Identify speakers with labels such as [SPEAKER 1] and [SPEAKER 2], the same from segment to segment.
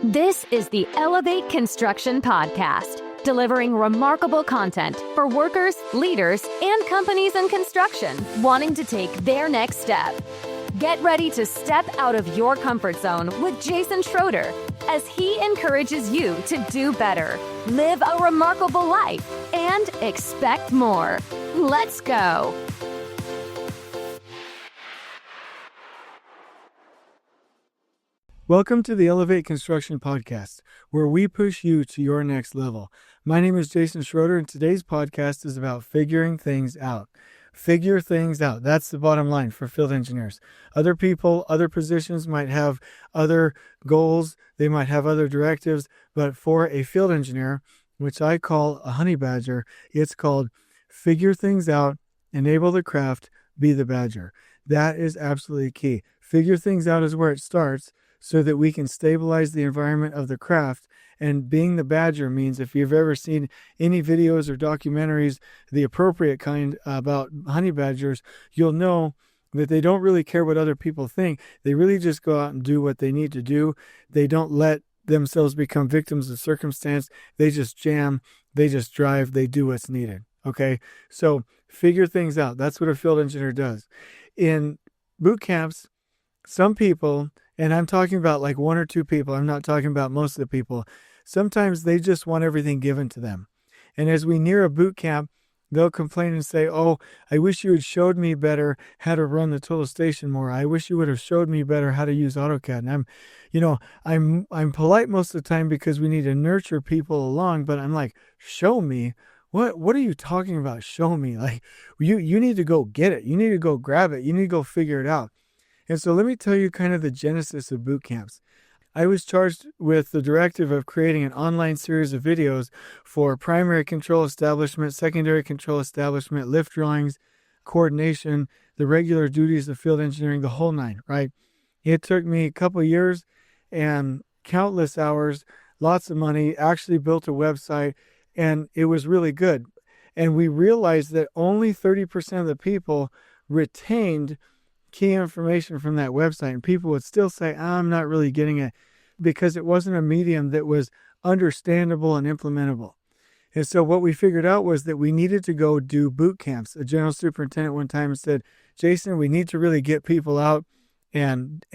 [SPEAKER 1] This is the Elevate Construction Podcast, delivering remarkable content for workers, leaders, and companies in construction wanting to take their next step. Get ready to step out of your comfort zone with Jason Schroeder as he encourages you to do better, live a remarkable life, and expect more. Let's go.
[SPEAKER 2] Welcome to the Elevate Construction Podcast, where we push you to your next level. My name is Jason Schroeder, and today's podcast is about figuring things out. Figure things out. That's the bottom line for field engineers. Other people, other positions might have other goals. They might have other directives. But for a field engineer, which I call a honey badger, it's called figure things out, enable the craft, be the badger. That is absolutely key. Figure things out is where it starts, so that we can stabilize the environment of the craft. And being the badger means, if you've ever seen any videos or documentaries, the appropriate kind about honey badgers, you'll know that they don't really care what other people think. They really just go out and do what they need to do. They don't let themselves become victims of circumstance. They just jam, they just drive, they do what's needed. Okay, so figure things out. That's what a field engineer does. In boot camps, some people, and I'm talking about like one or two people, I'm not talking about most of the people, sometimes they just want everything given to them. And as we near a boot camp, they'll complain and say, "Oh, I wish you had showed me better how to run the total station more. I wish you would have showed me better how to use AutoCAD." And I'm polite most of the time because we need to nurture people along, but I'm like, show me? What are you talking about? Show me? Like, you need to go get it. You need to go grab it. You need to go figure it out. And so let me tell you kind of the genesis of boot camps. I was charged with the directive of creating an online series of videos for primary control establishment, secondary control establishment, lift drawings, coordination, the regular duties of field engineering, the whole nine, right? It took me a couple of years and countless hours, lots of money, actually built a website, and it was really good. And we realized that only 30% of the people retained key information from that website, and people would still say, "I'm not really getting it," because it wasn't a medium that was understandable and implementable. And so what we figured out was that we needed to go do boot camps. A general superintendent one time said, "Jason, we need to really get people out and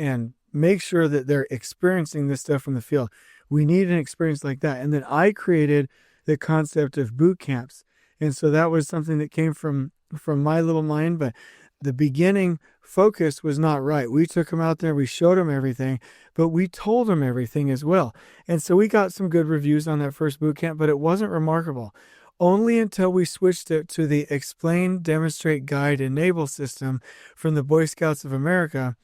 [SPEAKER 2] make sure that they're experiencing this stuff from the field. We need an experience like that." And then I created the concept of boot camps. And so that was something that came from my little mind, but the beginning focus was not right. We took them out there, we showed them everything, but we told them everything as well. And so we got some good reviews on that first boot camp, but it wasn't remarkable. Only until we switched it to the Explain, Demonstrate, Guide, Enable system from the Boy Scouts of America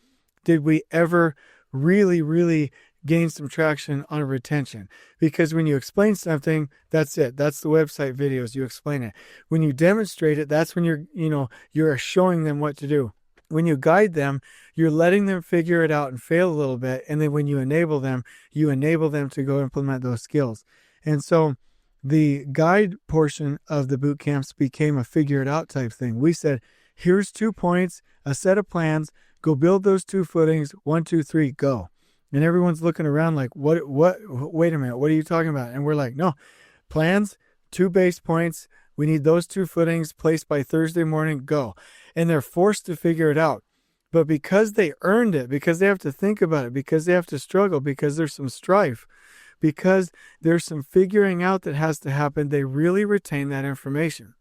[SPEAKER 2] did we ever really gain some traction on retention. Because when you explain something, that's it. That's the website videos. You explain it. When you demonstrate it, that's when you're showing them what to do. When you guide them, you're letting them figure it out and fail a little bit. And then when you enable them to go implement those skills. And so the guide portion of the boot camps became a figure it out type thing. We said, here's 2 points, a set of plans, go build those 2 footings, 1, 2, 3, go. And everyone's looking around like, what, wait a minute, what are you talking about? And we're like, no, plans, 2 base points. We need those 2 footings placed by Thursday morning, go. And they're forced to figure it out. But because they earned it, because they have to think about it, because they have to struggle, because there's some strife, because there's some figuring out that has to happen, they really retain that information.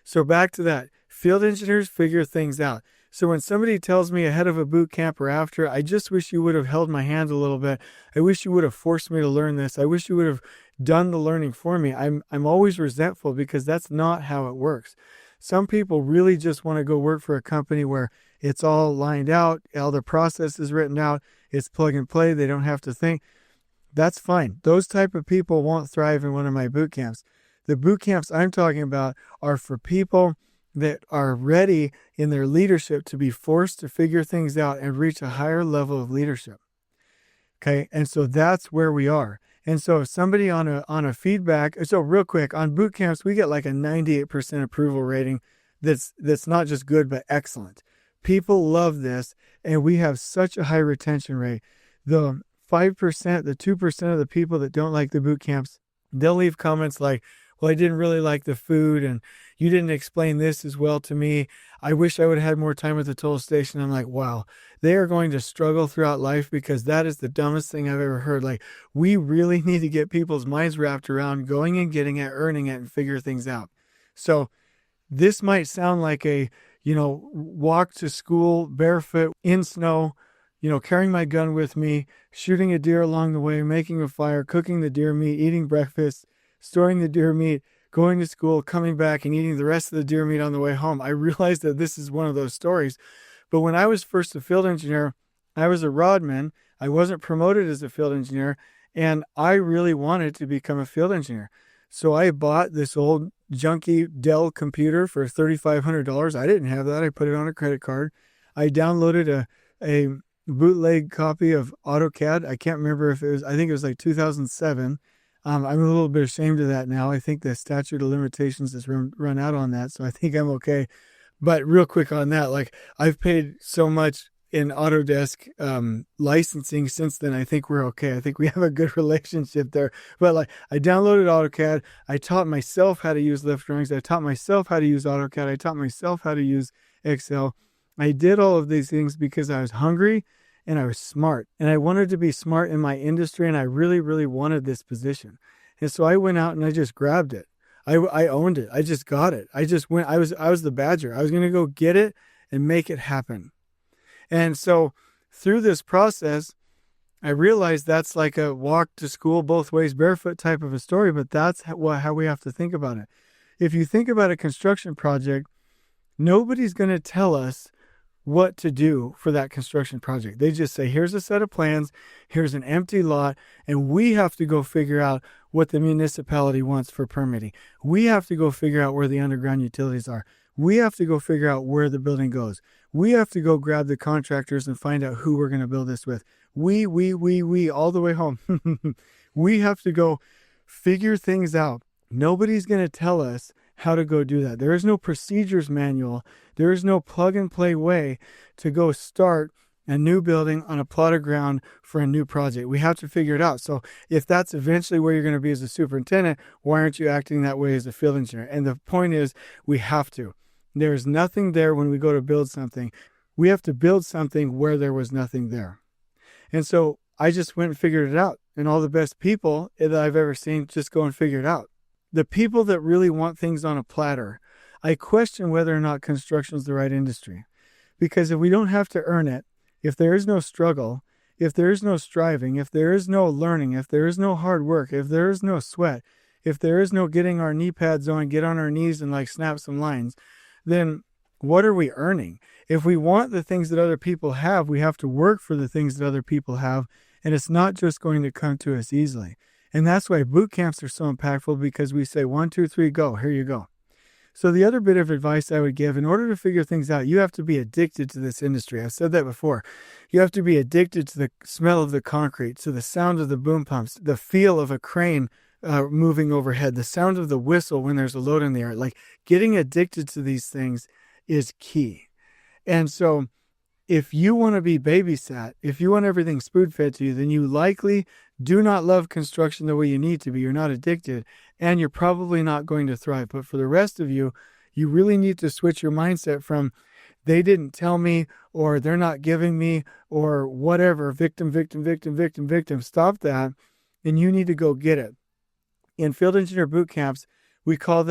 [SPEAKER 2] So back to that, field engineers figure things out. So when somebody tells me ahead of a boot camp or after, "I just wish you would have held my hand a little bit. I wish you would have forced me to learn this. I wish you would have done the learning for me." I'm always resentful because that's not how it works. Some people really just want to go work for a company where it's all lined out, all the process is written out, it's plug and play, they don't have to think. That's fine. Those type of people won't thrive in one of my boot camps. The boot camps I'm talking about are for people that are ready in their leadership to be forced to figure things out and reach a higher level of leadership. Okay, and so that's where we are. And so if somebody on a feedback, so real quick, on boot camps, we get like a 98% approval rating that's not just good, but excellent. People love this, and we have such a high retention rate. The 5%, the 2% of the people that don't like the boot camps, they'll leave comments like, well, I didn't really like the food and you didn't explain this as well to me. I wish I would have had more time at the toll station. I'm like, wow, they are going to struggle throughout life because that is the dumbest thing I've ever heard. Like, we really need to get people's minds wrapped around going and getting it, earning it, and figure things out. So this might sound like a, walk to school barefoot in snow, carrying my gun with me, shooting a deer along the way, making a fire, cooking the deer meat, eating breakfast, storing the deer meat, going to school, coming back and eating the rest of the deer meat on the way home. I realized that this is one of those stories. But when I was first a field engineer, I was a rodman. I wasn't promoted as a field engineer, and I really wanted to become a field engineer. So I bought this old junky Dell computer for $3,500. I didn't have that. I put it on a credit card. I downloaded a bootleg copy of AutoCAD. I can't remember if it was, I think it was like 2007. I'm a little bit ashamed of that now. I think the statute of limitations has run out on that, so I think I'm okay. But real quick on that, like, I've paid so much in Autodesk licensing since then. I think we're okay. I think we have a good relationship there. But like, I downloaded AutoCAD. I taught myself how to use lift drawings. I taught myself how to use AutoCAD. I taught myself how to use Excel. I did all of these things because I was hungry and I was smart. And I wanted to be smart in my industry, and I really, really wanted this position. And so I went out and I just grabbed it. I owned it. I just got it. I just went. I was the badger. I was going to go get it and make it happen. And so through this process, I realized that's like a walk to school both ways barefoot type of a story, but that's how we have to think about it. If you think about a construction project, nobody's going to tell us what to do for that construction project. They just say, here's a set of plans, here's an empty lot, and we have to go figure out what the municipality wants for permitting. We have to go figure out where the underground utilities are. We have to go figure out where the building goes. We have to go grab the contractors and find out who we're going to build this with. We, all the way home. We have to go figure things out. Nobody's going to tell us how to go do that. There is no procedures manual. There is no plug and play way to go start a new building on a plot of ground for a new project. We have to figure it out. So if that's eventually where you're going to be as a superintendent, why aren't you acting that way as a field engineer? And the point is, we have to. There's nothing there when we go to build something. We have to build something where there was nothing there. And so I just went and figured it out. And all the best people that I've ever seen just go and figure it out. The people that really want things on a platter, I question whether or not construction is the right industry. Because if we don't have to earn it, if there is no struggle, if there is no striving, if there is no learning, if there is no hard work, if there is no sweat, if there is no getting our knee pads on, get on our knees and like snap some lines, then what are we earning? If we want the things that other people have, we have to work for the things that other people have, and it's not just going to come to us easily. And that's why boot camps are so impactful, because we say 1, 2, 3, go, here you go. So the other bit of advice I would give, in order to figure things out, you have to be addicted to this industry. I've said that before. You have to be addicted to the smell of the concrete, to the sound of the boom pumps, the feel of a crane moving overhead, the sound of the whistle when there's a load in the air. Like, getting addicted to these things is key. And so if you want to be babysat, if you want everything spoon-fed to you, then you likely do not love construction the way you need to be. You're not addicted, and you're probably not going to thrive. But for the rest of you, you really need to switch your mindset from they didn't tell me, or they're not giving me, or whatever, victim. Stop that, and you need to go get it. In field engineer boot camps, we call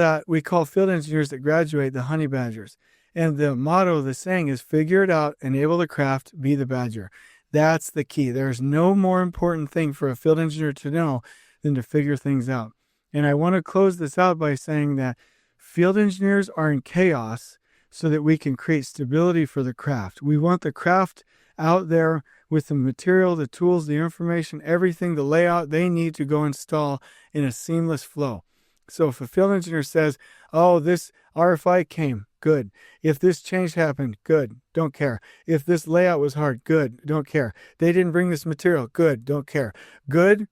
[SPEAKER 2] field engineers that graduate the honey badgers. And the motto, the saying is, figure it out, enable the craft, be the badger. That's the key. There's no more important thing for a field engineer to know than to figure things out. And I want to close this out by saying that field engineers are in chaos so that we can create stability for the craft. We want the craft out there with the material, the tools, the information, everything, the layout they need to go install in a seamless flow. So if a field engineer says, oh, this RFI came, good. If this change happened, good, don't care. If this layout was hard, good, don't care. They didn't bring this material, good, don't care. Good.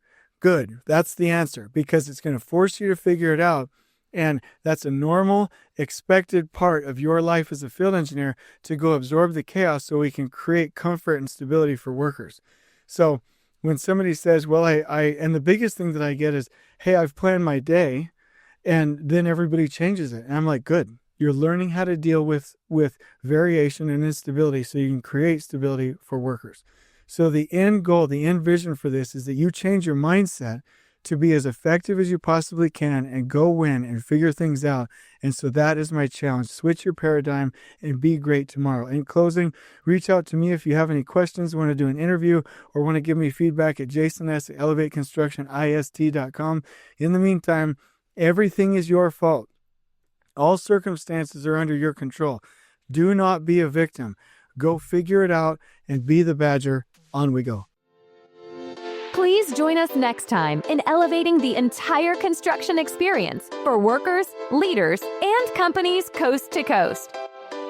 [SPEAKER 2] That's the answer, because it's going to force you to figure it out. And that's a normal, expected part of your life as a field engineer, to go absorb the chaos so we can create comfort and stability for workers. So when somebody says, well, and the biggest thing that I get is, hey, I've planned my day, and then everybody changes it. And I'm like, good. You're learning how to deal with variation and instability so you can create stability for workers. So the end goal, the end vision for this is that you change your mindset to be as effective as you possibly can and go win and figure things out. And so that is my challenge. Switch your paradigm and be great tomorrow. In closing, reach out to me if you have any questions, want to do an interview, or want to give me feedback at jason@elevateconstructionist.com. In the meantime, everything is your fault. All circumstances are under your control. Do not be a victim. Go figure it out and be the badger. On we go.
[SPEAKER 1] Please join us next time in elevating the entire construction experience for workers, leaders, and companies coast to coast.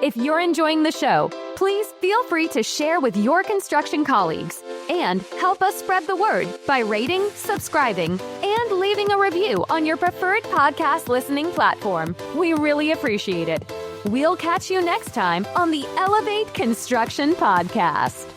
[SPEAKER 1] If you're enjoying the show, please feel free to share with your construction colleagues and help us spread the word by rating, subscribing, and leaving a review on your preferred podcast listening platform. We really appreciate it. We'll catch you next time on the Elevate Construction Podcast.